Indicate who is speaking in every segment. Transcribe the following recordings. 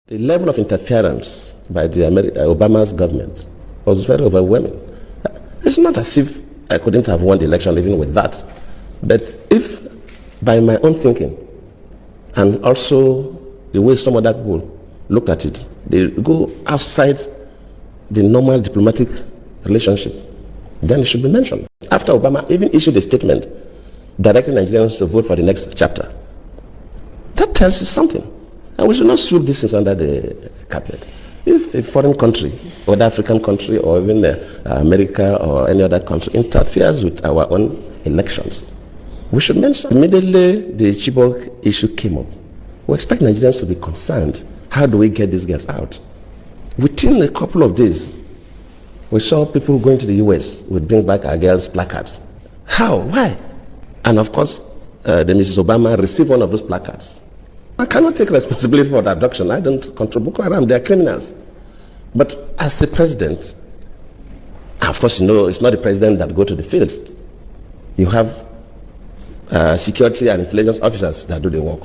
Speaker 1: The level of interference by the Obama's government was very overwhelming. It's not as if I couldn't have won the election even with that. But if, by my own thinking, and also the way some other people look at it, they go outside the normal diplomatic relationship, then it should be mentioned. After Obama even issued a statement directing Nigerians to vote for the next chapter, that tells you something. And we should not sweep these things under the carpet. If a foreign country, or an African country, or even America or any other country interferes with our own elections, we should mention. Immediately the Chibok issue came up. We expect Nigerians to be concerned. How do we get these girls out? Within a couple of days, we saw people going to the US with Bring Back Our Girls placards. How? Why? And of course, the Mrs. Obama received one of those placards. I cannot take responsibility for the abduction. I don't control Boko Haram. They are criminals. But as a president, of course, you know, it's not the president that go to the field. You have security and intelligence officers that do the work.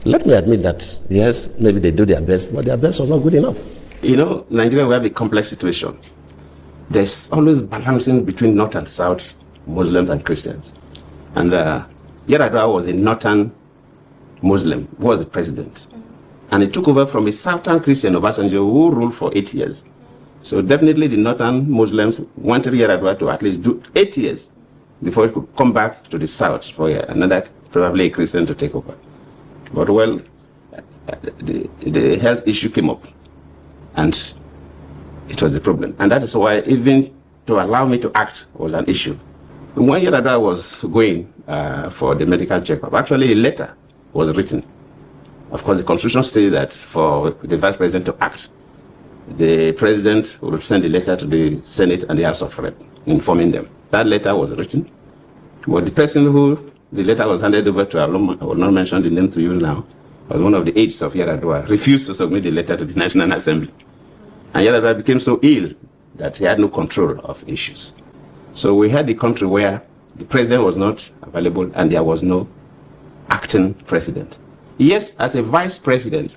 Speaker 1: Let me admit that, yes, maybe they do their best, but their best was not good enough. You know, Nigeria, we have a complex situation. There's always balancing between North and South, Muslims and Christians. And Yar'adua was a Northern Muslim, who was the president. And he took over from a Southern Christian, Obasanjo, who ruled for 8 years. So definitely the Northern Muslims wanted Yar'adua to at least do 8 years before he could come back to the South for another, probably a Christian, to take over. But well, the health issue came up, and it was the problem. And that is why even to allow me to act was an issue. When Yar'adua was going for the medical checkup, actually a letter was written. Of course, the Constitution says that for the Vice President to act, the President will send a letter to the Senate and the House of Reps, informing them. That letter was written, but the person who the letter was handed over to, I will not mention the name to you now, was one of the aides of Yar'adua, refused to submit the letter to the National Assembly. And Yar'adua became so ill that he had no control of issues. So we had a country where the president was not available and there was no acting president. Yes, as a vice president,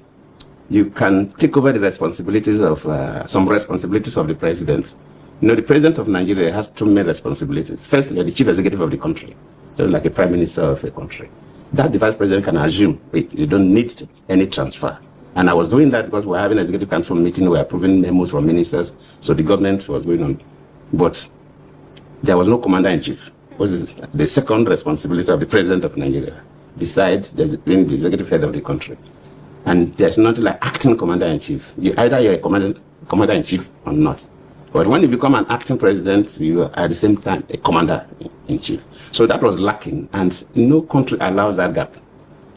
Speaker 1: you can take over the responsibilities of some responsibilities of the president. You know, the president of Nigeria has two main responsibilities. First, you're the chief executive of the country, just like a prime minister of a country. That the vice president can assume you don't need any transfer. And I was doing that because we're having an executive council meeting, we're approving memos from ministers, so the government was going on. But there was no commander-in-chief, which is the second responsibility of the president of Nigeria, besides being the executive head of the country. And there's nothing like acting commander-in-chief. Either you're a commander-in-chief or not. But when you become an acting president, you are at the same time a commander-in-chief. So that was lacking, and no country allows that gap.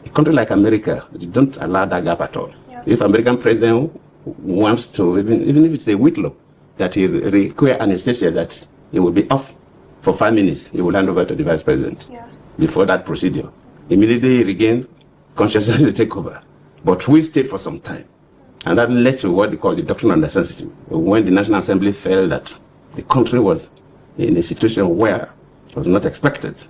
Speaker 1: A country like America, you don't allow that gap at all. Yes. If American president wants to, even if it's a whitlow, that he require anesthesia, that he will be off for 5 minutes, he will hand over to the vice president. Yes. Before that procedure. Immediately he regained consciousness to take over. But we stayed for some time. And that led to what they call the doctrine of necessity. When the National Assembly felt that the country was in a situation where it was not expected,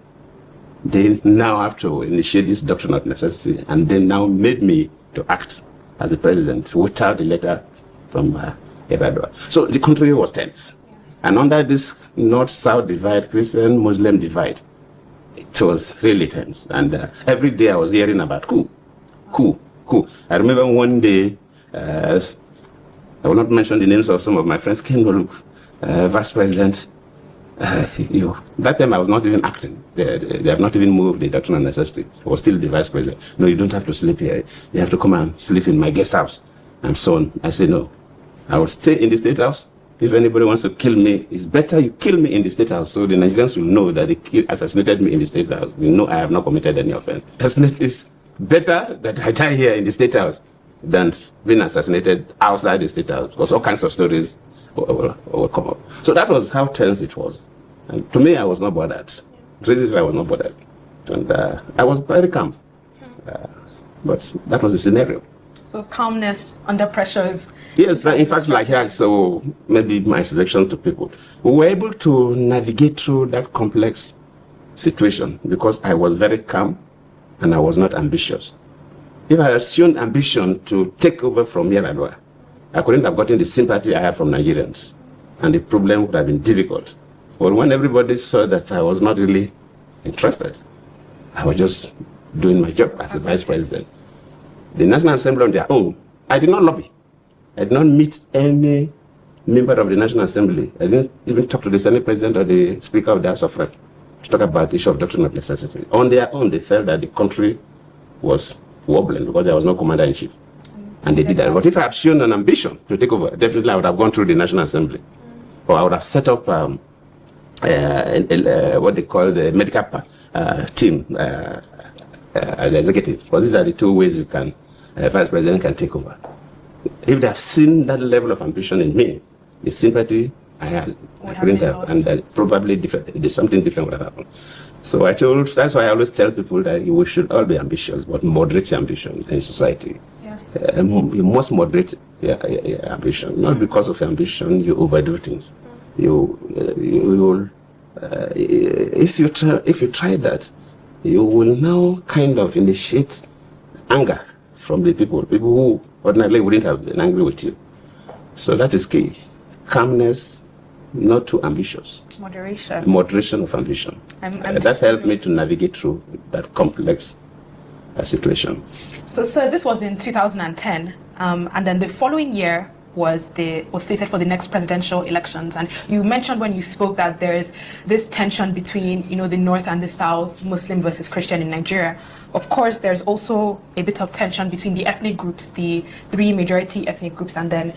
Speaker 1: they now have to initiate this doctrine of necessity, and they now made me to act as the president without the letter from Yar'adua. So the country was tense. Yes. And under this North-South divide, Christian-Muslim divide, it was really tense. And every day I was hearing about coup. I remember one day, I will not mention the names of some of my friends, came to look, Vice President, that time I was not even acting. They have not even moved the doctrine of necessity. I was still the vice president. No, you don't have to sleep here. You have to come and sleep in my guest house, and so on. I said, no, I will stay in the State House. If anybody wants to kill me, it's better you kill me in the State House, so the Nigerians will know that they assassinated me in the State House. They know I have not committed any offense. It's better that I die here in the State House than being assassinated outside the State House, because all kinds of stories will come up. So that was how tense it was. And to me, I was not bothered. Really, I was not bothered. And I was very calm. But that was the scenario.
Speaker 2: So calmness under pressure is...
Speaker 1: Yes, in fact, like that, so maybe my suggestion to people. We were able to navigate through that complex situation because I was very calm and I was not ambitious. if I had shown ambition to take over from Yar'adua, I couldn't have gotten the sympathy I had from Nigerians, and the problem would have been difficult. But when everybody saw that I was not really interested, I was just doing my job as the vice president. The National Assembly on their own, I did not lobby. I did not meet any member of the National Assembly. I didn't even talk to the Senate President or the Speaker of the House of Reps to talk about the issue of doctrine of necessity. On their own, they felt that the country was wobbling because there was no commander-in-chief. And they did that. But if I had shown an ambition to take over, definitely I would have gone through the National Assembly. Or I would have set up what they call the medical team, the executive. Because these are the two ways you can, vice president can take over. If they have seen that level of ambition in me, the sympathy I had, I couldn't have, and probably different, something different would have happened. So that's why I always tell people that we should all be ambitious, but moderate ambition in society.
Speaker 2: Yes.
Speaker 1: You must moderate your ambition. Not because of ambition you overdo things. If you try that, you will now kind of initiate anger from the people who ordinarily wouldn't have been angry with you. So that is key. Calmness, not too ambitious.
Speaker 2: Moderation.
Speaker 1: Moderation of ambition. That helped me to navigate through that complex situation.
Speaker 2: So, sir, this was in 2010, and then the following year was slated for the next presidential elections. And you mentioned when you spoke that there is this tension between, the North and the South, Muslim versus Christian in Nigeria. Of course, there's also a bit of tension between the ethnic groups, the three majority ethnic groups, and then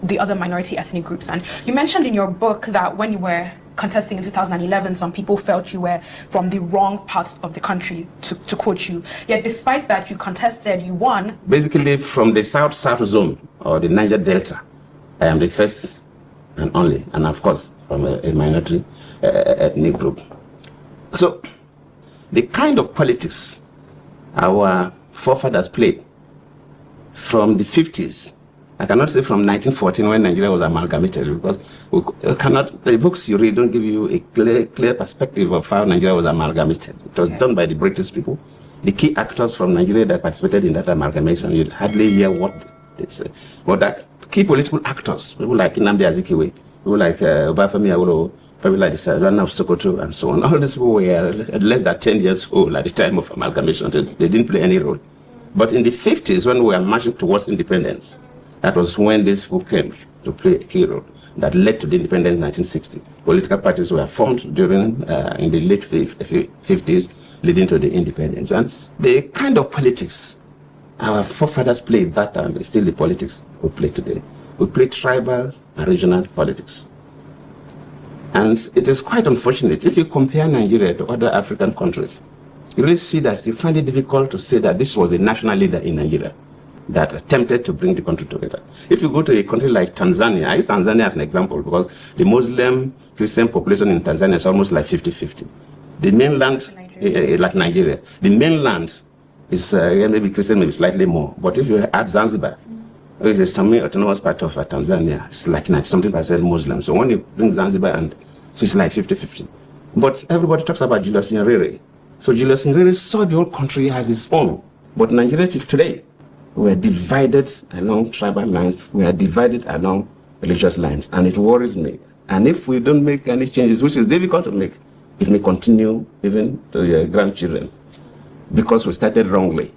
Speaker 2: the other minority ethnic groups. And you mentioned in your book that when you were contesting in 2011, some people felt you were from the wrong part of the country, to quote you. Yet despite that, you contested, you won. Basically, from the South zone, or the Niger Delta, I am the first and only, and of course, from a minority ethnic group. So, the kind of politics our forefathers played from the 50s, I cannot say from 1914 when Nigeria was amalgamated, because the books you read don't give you a clear perspective of how Nigeria was amalgamated. It was done by the British people. The key actors from Nigeria that participated in that amalgamation, you'd hardly hear what they say. But that key political actors, people like Nnamdi Azikiwe, people like Obafemi Awolowo, people like the Sarana of Sokoto, and so on. All these people were less than 10 years old at the time of amalgamation. They didn't play any role. But in the 50s, when we were marching towards independence, that was when this book came to play a key role that led to the independence in 1960. Political parties were formed during in the late 50s, leading to the independence. And the kind of politics our forefathers played that time is still the politics we play today. We play tribal and regional politics. And it is quite unfortunate. If you compare Nigeria to other African countries, you really see that you find it difficult to say that this was a national leader in Nigeria that attempted to bring the country together. If you go to a country like Tanzania, I use Tanzania as an example because the Muslim Christian population in Tanzania is almost like 50-50. The mainland, like Nigeria, the mainland is maybe Christian, maybe slightly more. But if you add Zanzibar, which is a semi-autonomous part of Tanzania, it's like 90-something% Muslim. So when you bring Zanzibar, and so it's like 50-50. But everybody talks about Julius Nyerere. So Julius Nyerere saw the whole country as his own. But Nigeria today, we are divided along tribal lines, we are divided along religious lines, and it worries me. And if we don't make any changes, which is difficult to make, it may continue even to your grandchildren, because we started wrongly.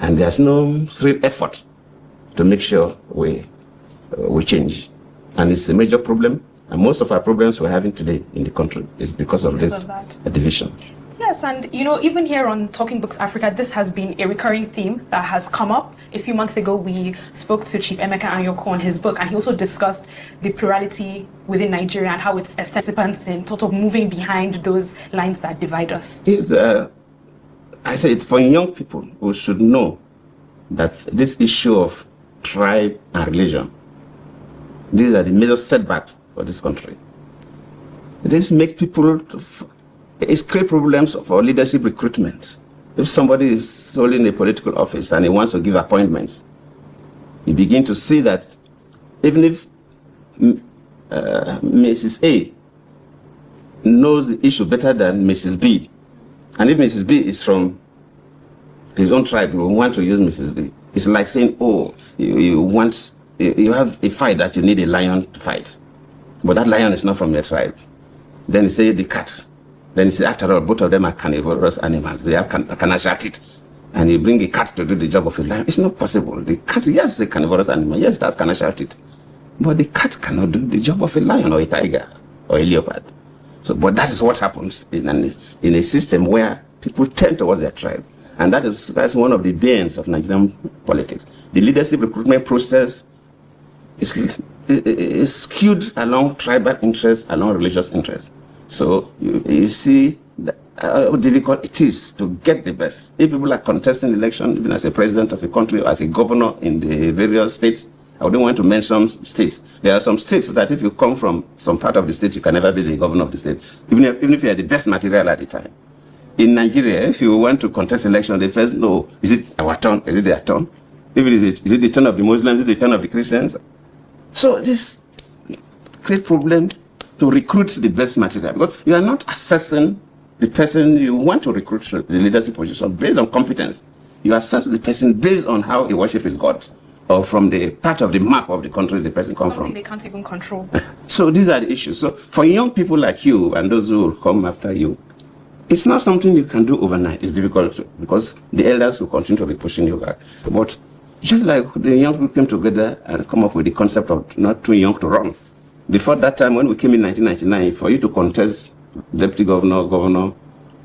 Speaker 2: And there's no real effort to make sure we change. And it's a major problem, and most of our problems we're having today in the country is because of this division. Yes, and even here on Talking Books Africa, this has been a recurring theme that has come up. A few months ago, we spoke to Chief Emeka Anyoko on his book, and he also discussed the plurality within Nigeria and how it's a participants in sort of moving behind those lines that divide us.
Speaker 1: I say it for young people who should know that this issue of tribe and religion, these are the major setbacks for this country. This makes people. It's create problems for leadership recruitment. If somebody is holding a political office and he wants to give appointments, you begin to see that even if Mrs. A knows the issue better than Mrs. B, and if Mrs. B is from his own tribe will want to use Mrs. B. It's like saying, oh, you have a fight that you need a lion to fight. But that lion is not from your tribe. Then you say the cat. Then you say, after all, both of them are carnivorous animals. They can assert it. And you bring a cat to do the job of a lion. It's not possible. The cat, yes, is a carnivorous animal. Yes, that can assert it. But the cat cannot do the job of a lion or a tiger or a leopard. So, but that is what happens in a system where people tend towards their tribe. And that's one of the banes of Nigerian politics. The leadership recruitment process is skewed along tribal interests, along religious interests. So you see how difficult it is to get the best. If people are contesting election, even as a president of a country or as a governor in the various states, I wouldn't want to mention states. There are some states that if you come from some part of the state, you can never be the governor of the state, even if you are the best material at the time. In Nigeria, if you want to contest election, they first know, is it our turn? Is it their turn? If it is it the turn of the Muslims? Is it the turn of the Christians? So this creates problem to recruit the best material, because you are not assessing the person you want to recruit to the leadership position based on competence. You assess the person based on how he worships his God, or from the part of the map of the country the person comes from.
Speaker 2: Something they can't even control.
Speaker 1: So these are the issues. So for young people like you and those who will come after you, it's not something you can do overnight. It's difficult because the elders will continue to be pushing you back. But just like the young people came together and come up with the concept of not too young to run. Before that time, when we came in 1999, for you to contest deputy governor, governor,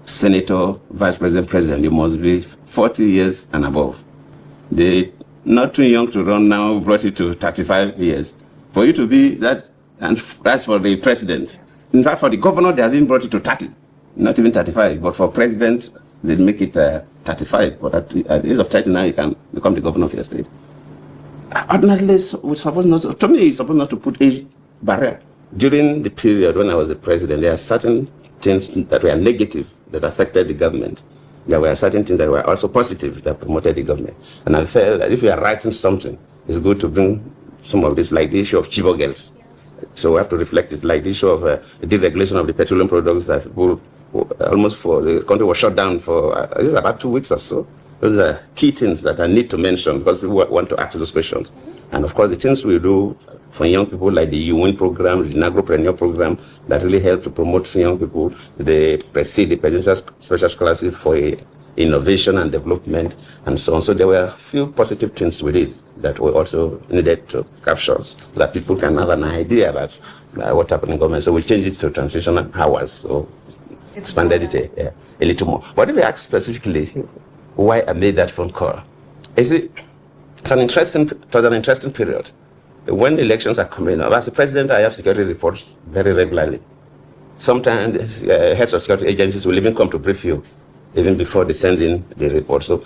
Speaker 1: senator, vice president, president, you must be 40 years and above. The not too young to run now brought it to 35 years. For you to be that, and that's for the president. In fact, for the governor, they have even brought it to 30. Not even 35, but for president, they make it 35. But at the age of 30 now, you can become the governor of your state. Ordinarily, we're supposed not to me, it's supposed not to put age barrier. During the period when I was the president, there are certain things that were negative that affected the government. There were certain things that were also positive that promoted the government. And I felt that if we are writing something, it's good to bring some of this, like the issue of Chibo girls. So we have to reflect it, like the issue of deregulation of the petroleum products that will almost for the country was shut down for about 2 weeks or so. Those are key things that I need to mention because people want to ask those questions. And of course, the things we do for young people, like the UWIN program, the Agropreneur program, that really help to promote young people, the presidential special scholarship for innovation and development, and so on. So there were a few positive things with it that we also needed to capture so that people can have an idea about what happened in government. So we changed it to transitional hours. So expanded it a little more. But if you ask specifically why I made that phone call, it was an interesting period. When elections are coming up, as a president, I have security reports very regularly. Sometimes heads of security agencies will even come to brief you even before they send in the report. So,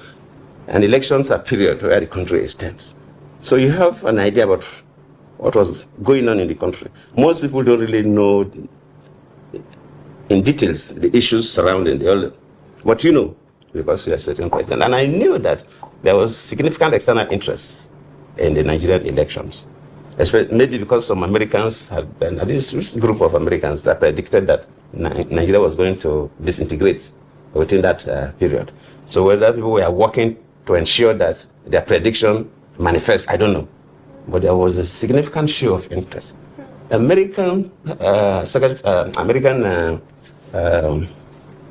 Speaker 1: and elections are a period where the country is tense. So you have an idea about what was going on in the country. Most people don't really know in details the issues surrounding what you know, because you're a certain president. And I knew that there was significant external interest in the Nigerian elections. Especially, maybe because some Americans had been, this group of Americans that predicted that Nigeria was going to disintegrate within that period. So whether people were working to ensure that their prediction manifests, I don't know. But there was a significant show of interest.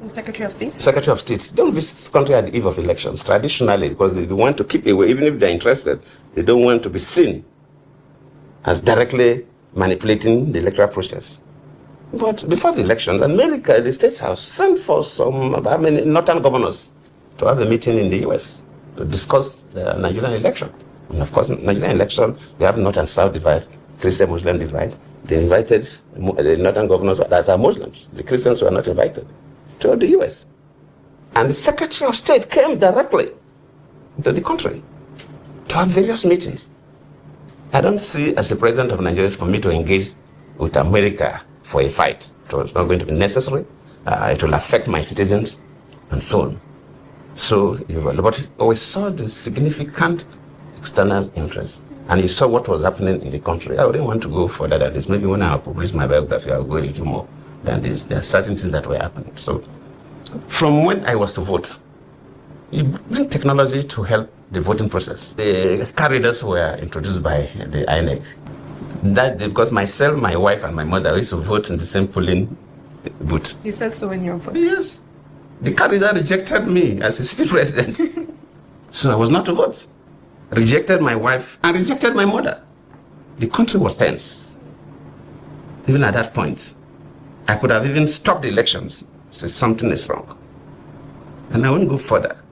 Speaker 1: Secretary
Speaker 2: of State?
Speaker 1: Secretary of State don't visit the country at the eve of elections, traditionally, because they want to keep away, even if they're interested, they don't want to be seen as directly manipulating the electoral process. But before the elections, America, the State House, sent for some northern governors to have a meeting in the US to discuss the Nigerian election. And of course, Nigerian election, they have North and South divide, Christian-Muslim divide. They invited the northern governors that are Muslims. The Christians were not invited to the US. And the Secretary of State came directly to the country to have various meetings. I don't see as the president of Nigeria for me to engage with America for a fight. It was not going to be necessary. It will affect my citizens and so on. So, but we saw the significant external interest. And you saw what was happening in the country. I wouldn't want to go further than this. Maybe when I publish my biography, I'll go a little more than this. There are certain things that were happening. So, from when I was to vote, You bring technology to help the voting process. The corridors were introduced by the INEC. That because myself, my wife, and my mother used to vote in the same polling booth.
Speaker 2: You said so in your book.
Speaker 1: Yes. The corridor rejected me as a city president. So I was not to vote. Rejected my wife and rejected my mother. The country was tense. Even at that point, I could have even stopped the elections. Said something is wrong. And I won't go further.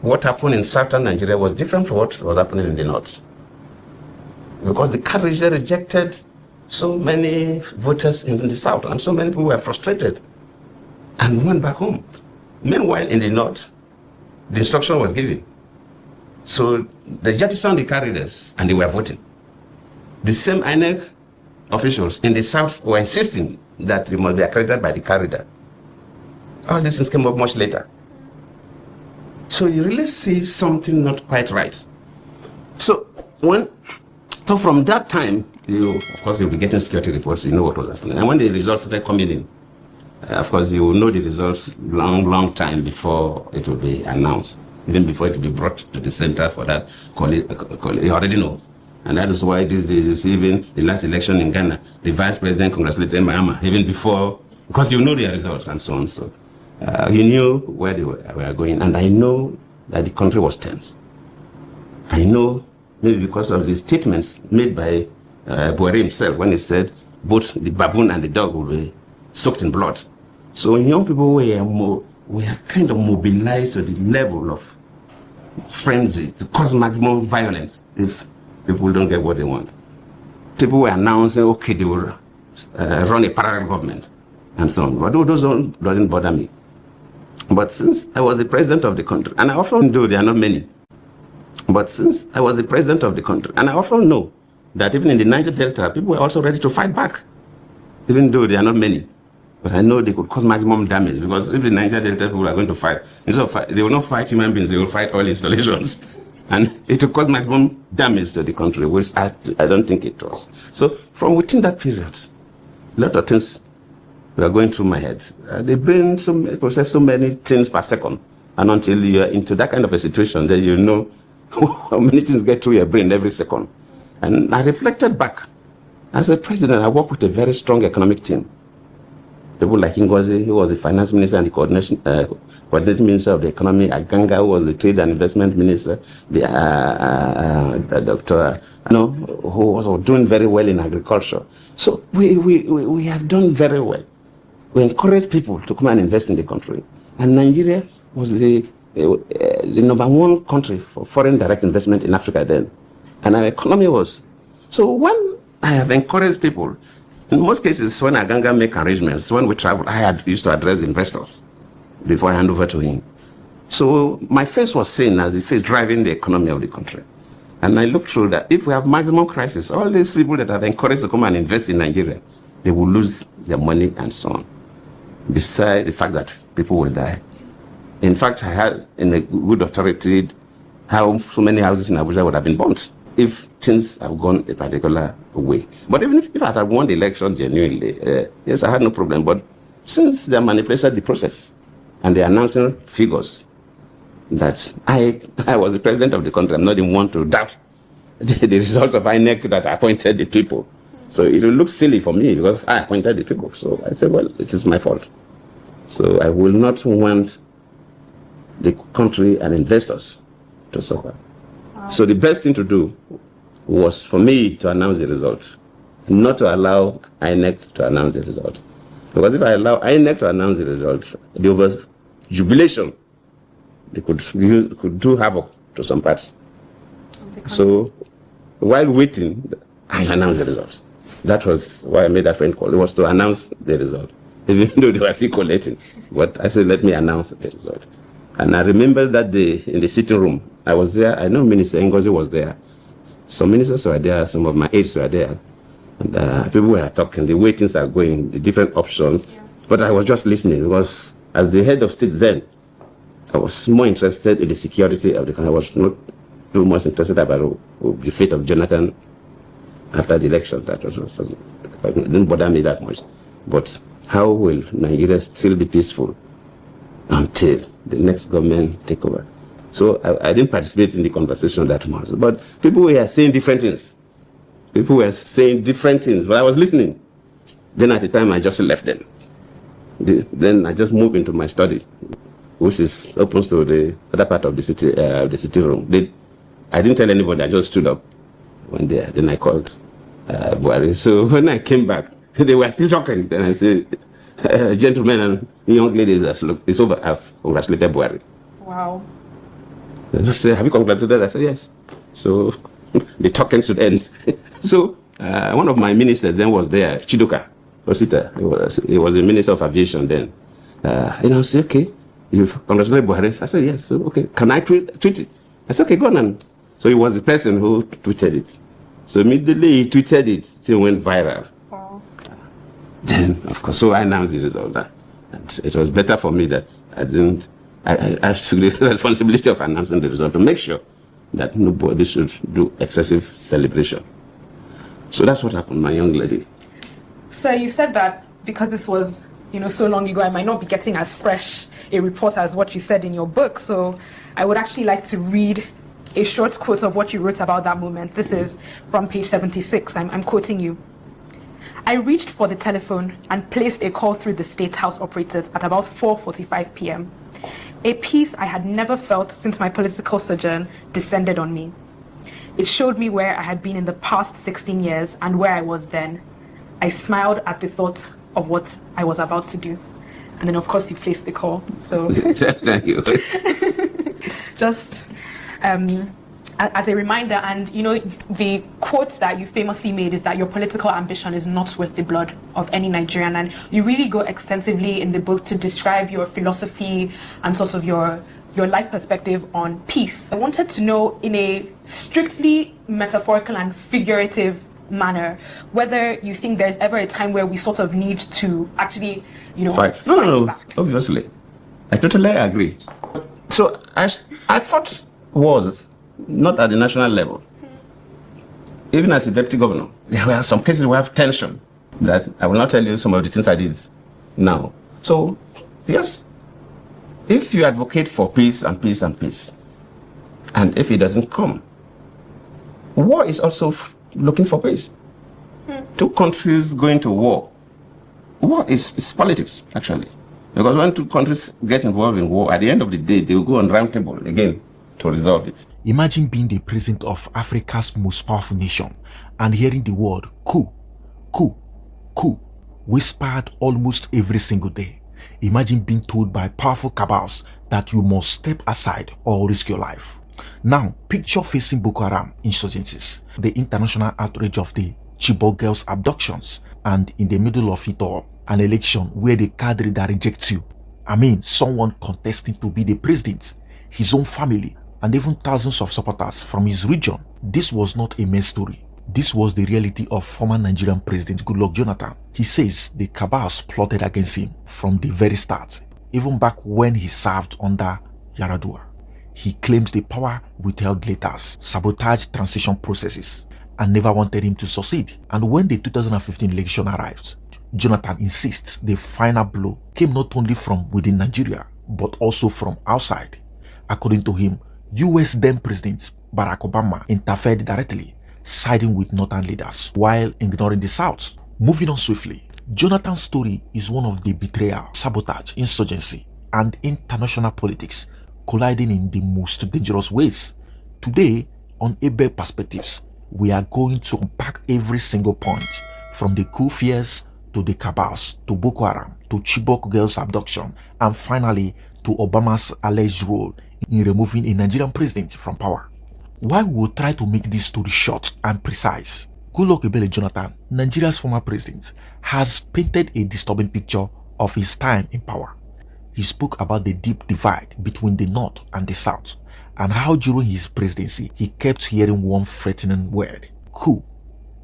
Speaker 1: What happened in southern Nigeria was different from what was happening in the north. Because the corridor rejected so many voters in the south, and so many people were frustrated and went back home. Meanwhile, in the north, the instruction was given. So they jettisoned the corridors and they were voting. The same INEC officials in the south were insisting that they must be accredited by the corridor. All these things came up much later. So you really see something not quite right. So from that time, of course, you'll be getting security reports, you know what was happening. And when the results started coming in, of course, you will know the results long time before it will be announced, even before it will be brought to the center for that. You already know. And that is why these days, even the last election in Ghana, the vice president congratulated Mahama, even before, because you know their results and so on. So he knew where they were going. And I know that the country was tense. I know, maybe because of the statements made by Buhari himself when he said both the baboon and the dog will be soaked in blood. So young people were kind of mobilized to the level of frenzy to cause maximum violence if people don't get what they want. People were announcing, okay, they will run a parallel government and so on. But those doesn't bother me. But since I was the president of the country, and I often know there are not many, but since I was the president of the country, and I often know that even in the Niger Delta, people were also ready to fight back, even though there are not many. But I know they could cause maximum damage, because if the Niger Delta people are going to fight, instead of they will not fight human beings, they will fight oil installations. And it will cause maximum damage to the country, which I don't think it was. So from within that period, a lot of things were going through my head. They process so many things per second. And until you're into that kind of a situation, then you know how many things get through your brain every second. And I reflected back. As a president, I worked with a very strong economic team. People like Ngozi, who was the finance minister and the coordinating minister of the economy, Aganga, who was the trade and investment minister, the Dr. who was doing very well in agriculture. So we have done very well. We encourage people to come and invest in the country. And Nigeria was the number one country for foreign direct investment in Africa then. And our economy was. So when I have encouraged people, in most cases, when Aganga make arrangements, when we travel, I used to address investors before I hand over to him. So my face was seen as the face driving the economy of the country. And I looked through that. If we have maximum crisis, all these people that have encouraged to come and invest in Nigeria, they will lose their money and so on. Besides the fact that people will die. In fact, I had in a good authority how so many houses in Abuja would have been burnt if things have gone a particular way. But even if I had won the election genuinely, yes, I had no problem. But since they manipulated the process and they're announcing figures that I was the president of the country, I'm not even one to doubt the result of INEC that appointed the people. So it will look silly for me because I appointed the people. So I said, well, it is my fault. So I will not want the country and investors to suffer. Wow. So the best thing to do was for me to announce the result, not to allow INEC to announce the result. Because if I allow INEC to announce the result, the over jubilation, they could do havoc to some parts. So while waiting, I announced the results. That was why I made that phone call. It was to announce the result, even though they were still collating. But I said, let me announce the result. And I remember that day in the sitting room, I was there. I know Minister Ngozi was there. Some ministers were there. Some of my aides were there. And people were talking, the way things are going, the different options. Yes. But I was just listening because as the head of state then, I was more interested in the security of the country. I was not too much interested about the fate of Jonathan after the election. That it didn't bother me that much. But how will Nigeria still be peaceful until the next government take over? So I didn't participate in the conversation that much. But people were saying different things. People were saying different things, but I was listening. Then at the time, I just left them. Then I just moved into my study, which is opens to the other part of the city room. I didn't tell anybody. I just stood up one day. Then I called Buhari. So when I came back, they were still talking. Then I said, gentlemen and young ladies, look, it's over. I've congratulated Buhari.
Speaker 2: Wow.
Speaker 1: They said, have you congratulated? I said, yes. So the talking should end. So one of my ministers then was there, Chidoka Osita. He was the Minister of Aviation then. I said, okay, you've congratulated Buhari. I said, yes. So, okay, can I tweet it? I said, okay, go on. And so he was the person who tweeted it. So immediately he tweeted it, it went viral.
Speaker 2: Wow.
Speaker 1: Then, of course, so I announced the result. And it was better for me that I took the responsibility of announcing the result to make sure that nobody should do excessive celebration. So that's what happened, my young lady.
Speaker 2: So you said that because this was, so long ago, I might not be getting as fresh a report as what you said in your book. So I would actually like to read a short quote of what you wrote about that moment. This is from page 76. I'm quoting you. I reached for the telephone and placed a call through the State House operators at about 4:45 p.m. A peace I had never felt since my political sojourn descended on me. It showed me where I had been in the past 16 years and where I was then. I smiled at the thought of what I was about to do. And then, of course, you placed the call. So,
Speaker 1: Thank you.
Speaker 2: Just as a reminder, and the quote that you famously made is that your political ambition is not with the blood of any Nigerian. And you really go extensively in the book to describe your philosophy and sort of your life perspective on peace. I wanted to know, in a strictly metaphorical and figurative manner, whether you think there's ever a time where we sort of need to actually,
Speaker 1: fight back. Obviously. I totally agree. So I fought wars, not at the national level. Even as a deputy governor, there were some cases where we have tension that I will not tell you some of the things I did now. So, yes, if you advocate for peace and peace and peace, and if it doesn't come, war is also looking for peace. Two countries going to war. War is politics, actually. Because when two countries get involved in war, at the end of the day, they will go on round table again to resolve it.
Speaker 3: Imagine being the president of Africa's most powerful nation and hearing the word coup, coup, coup whispered almost every single day. Imagine being told by powerful cabals that you must step aside or risk your life. Now, picture facing Boko Haram insurgencies, the international outrage of the Chibok girls' abductions, and in the middle of it all, an election where the cadre that rejects you, someone contesting to be the president, his own family, and even thousands of supporters from his region. This was not a mere story. This was the reality of former Nigerian President Goodluck Jonathan. He says the cabals plotted against him from the very start, even back when he served under Yar'adua. He claims the power withheld letters, sabotaged transition processes, and never wanted him to succeed. And when the 2015 election arrived, Jonathan insists the final blow came not only from within Nigeria, but also from outside. According to him, US then President Barack Obama interfered directly, siding with northern leaders while ignoring the South. Moving on swiftly, Jonathan's story is one of the betrayal, sabotage, insurgency, and international politics colliding in the most dangerous ways. Today, on Able Perspectives, we are going to unpack every single point, from the coup fears to the cabals, to Boko Haram, to Chibok girls' abduction, and finally to Obama's alleged role in removing a Nigerian president from power. While we will try to make this story short and precise, Goodluck Jonathan, Nigeria's former president, has painted a disturbing picture of his time in power. He spoke about the deep divide between the North and the South, and how during his presidency he kept hearing one threatening word, coup,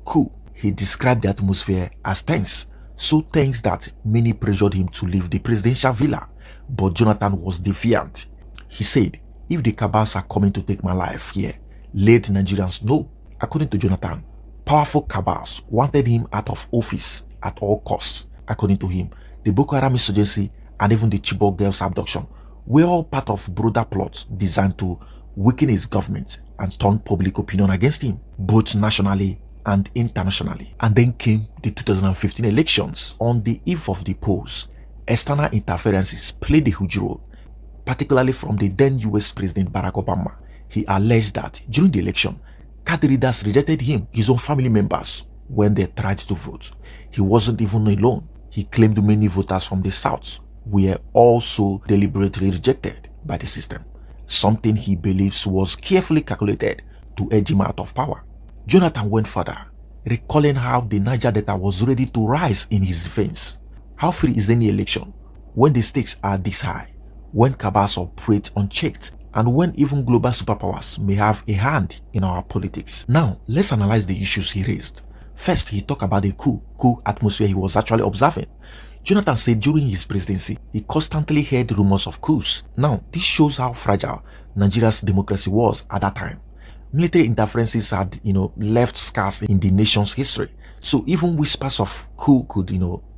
Speaker 3: coup. He described the atmosphere as tense, so tense that many pressured him to leave the presidential villa, but Jonathan was defiant. He said, if the cabals are coming to take my life here, let Nigerians know. According to Jonathan, powerful cabals wanted him out of office at all costs. According to him, the Boko Haram insurgency and even the Chibok girls' abduction were all part of broader plots designed to weaken his government and turn public opinion against him, both nationally and internationally. And then came the 2015 elections. On the eve of the polls, external interferences played a huge role, particularly from the then US President Barack Obama. He alleged that during the election, card readers rejected him, his own family members, when they tried to vote. He wasn't even alone. He claimed many voters from the South were also deliberately rejected by the system, something he believes was carefully calculated to edge him out of power. Jonathan went further, recalling how the Niger Delta was ready to rise in his defense. How free is any election when the stakes are this high, when cabals operate unchecked, and when even global superpowers may have a hand in our politics? Now, let's analyze the issues he raised. First, he talked about the coup atmosphere he was actually observing. Jonathan said during his presidency, he constantly heard rumors of coups. Now, this shows how fragile Nigeria's democracy was at that time. Military interferences had, left scars in the nation's history. So even whispers of coup could,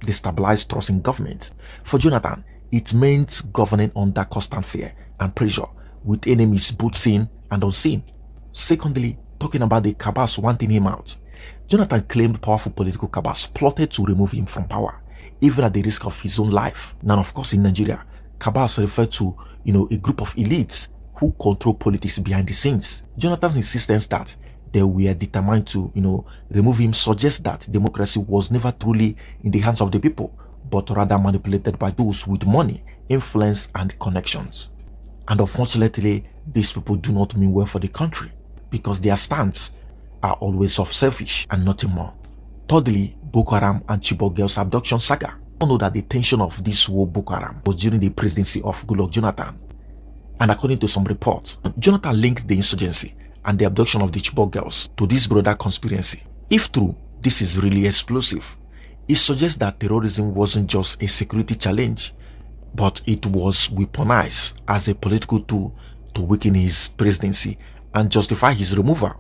Speaker 3: destabilize trust in government. For Jonathan, it meant governing under constant fear and pressure, with enemies both seen and unseen. Secondly, talking about the cabals wanting him out, Jonathan claimed powerful political cabals plotted to remove him from power, even at the risk of his own life. Now, of course, in Nigeria, cabals refer to, a group of elites who control politics behind the scenes. Jonathan's insistence that they were determined to, remove him suggests that democracy was never truly in the hands of the people, but rather manipulated by those with money, influence, and connections. And unfortunately, these people do not mean well for the country, because their stance are always self-selfish and nothing more. Thirdly, Boko Haram and Chibok girls abduction saga. We know that the tension of this war Boko Haram was during the presidency of Goodluck Jonathan. And according to some reports, Jonathan linked the insurgency and the abduction of the Chibok girls to this broader conspiracy. If true, this is really explosive. It suggests that terrorism wasn't just a security challenge, but it was weaponized as a political tool to weaken his presidency and justify his removal.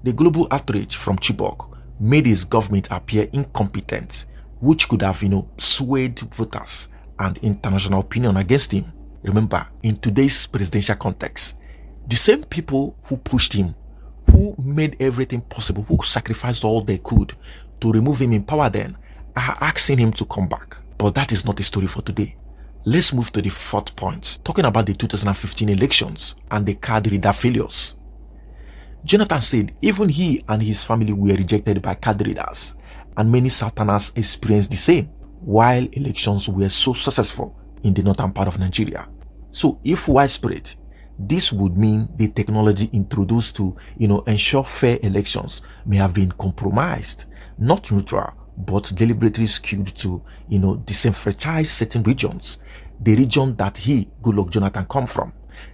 Speaker 3: The global outrage from Chibok made his government appear incompetent, which could have, swayed voters and international opinion against him. Remember, in today's presidential context, the same people who pushed him, who made everything possible, who sacrificed all they could to remove him in power then, are asking him to come back. But that is not the story for today. Let's move to the fourth point, talking about the 2015 elections and the card reader failures. Jonathan said even he and his family were rejected by card readers, and many Southerners experienced the same, while elections were so successful in the northern part of Nigeria. So if widespread, this would mean the technology introduced to, ensure fair elections may have been compromised, not neutral, but deliberately skewed to, disenfranchise certain regions, the region that he, Goodluck Jonathan, come from.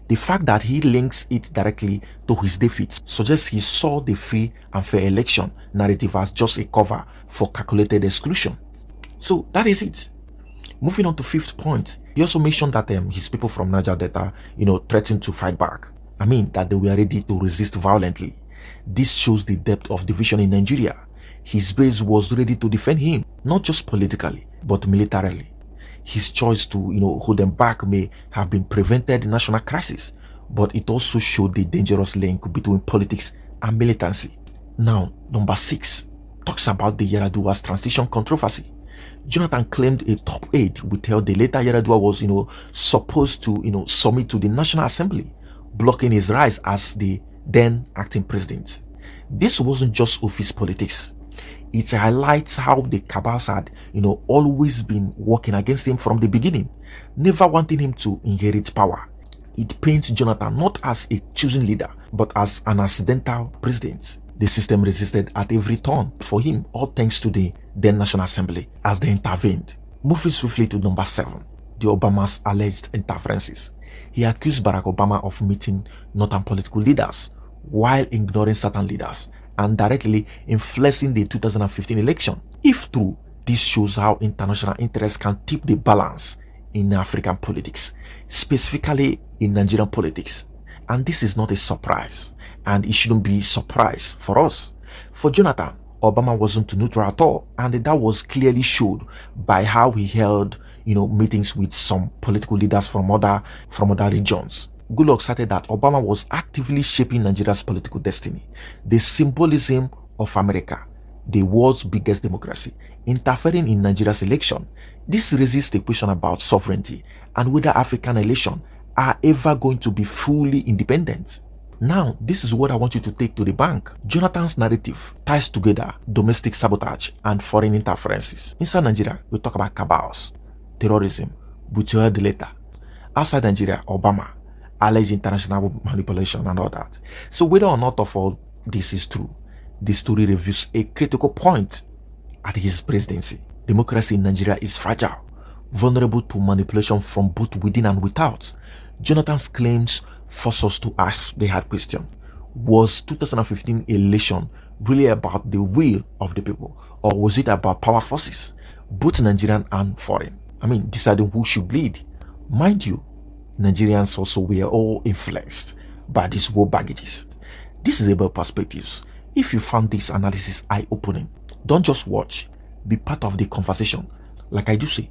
Speaker 3: The fact that he links it directly to his defeat suggests he saw the free and fair election narrative as just a cover for calculated exclusion. So that is it. Moving on to fifth point, he also mentioned that his people from Niger Delta, threatened to fight back. That they were ready to resist violently. This shows the depth of division in Nigeria. His base was ready to defend him, not just politically, but militarily. His choice to, hold them back may have been prevented national crisis, but it also showed the dangerous link between politics and militancy. Now, number 6 talks about the Yar'adua's transition controversy. Jonathan claimed a top aide withheld the later Yar'adua was, supposed to, submit to the National Assembly, blocking his rise as the then acting president. This wasn't just office politics. It highlights how the cabals had, always been working against him from the beginning, never wanting him to inherit power. It paints Jonathan not as a chosen leader, but as an accidental president. The system resisted at every turn for him, all thanks to the then National Assembly as they intervened. Moving swiftly to number 7, the Obama's alleged interferences. He accused Barack Obama of meeting northern political leaders while ignoring certain leaders and directly influencing the 2015 election. If true, this shows how international interests can tip the balance in African politics, specifically in Nigerian politics. And this is not a surprise, and it shouldn't be a surprise for us. For Jonathan, Obama wasn't neutral at all, and that was clearly showed by how he held, meetings with some political leaders from other regions. Goodluck stated that Obama was actively shaping Nigeria's political destiny. The symbolism of America, the world's biggest democracy, interfering in Nigeria's election. This raises the question about sovereignty and whether African elections are ever going to be fully independent. Now, this is what I want you to take to the bank. Jonathan's narrative ties together domestic sabotage and foreign interferences. Inside Nigeria, we talk about cabals, terrorism, betrayal delator. Outside Nigeria, Obama, alleged international manipulation and all that. So whether or not of all this is true, the story reveals a critical point at his presidency. Democracy in Nigeria is fragile, vulnerable to manipulation from both within and without. Jonathan's claims force us to ask the hard question: was 2015 election really about the will of the people, or was it about power forces, both Nigerian and foreign? Deciding who should lead. Mind you, Nigerians also were all influenced by these war baggages. This is about perspectives. If you found this analysis eye-opening, don't just watch, be part of the conversation. Like I do say,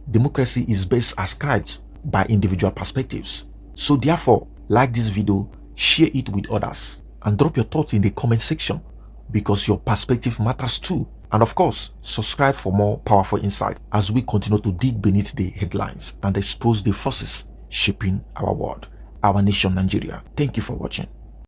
Speaker 3: democracy is best ascribed by individual perspectives. So therefore, like this video, share it with others, and drop your thoughts in the comment section, because your perspective matters too. And of course, subscribe for more powerful insight as we continue to dig beneath the headlines and expose the forces shaping our world, our nation Nigeria. Thank you for watching.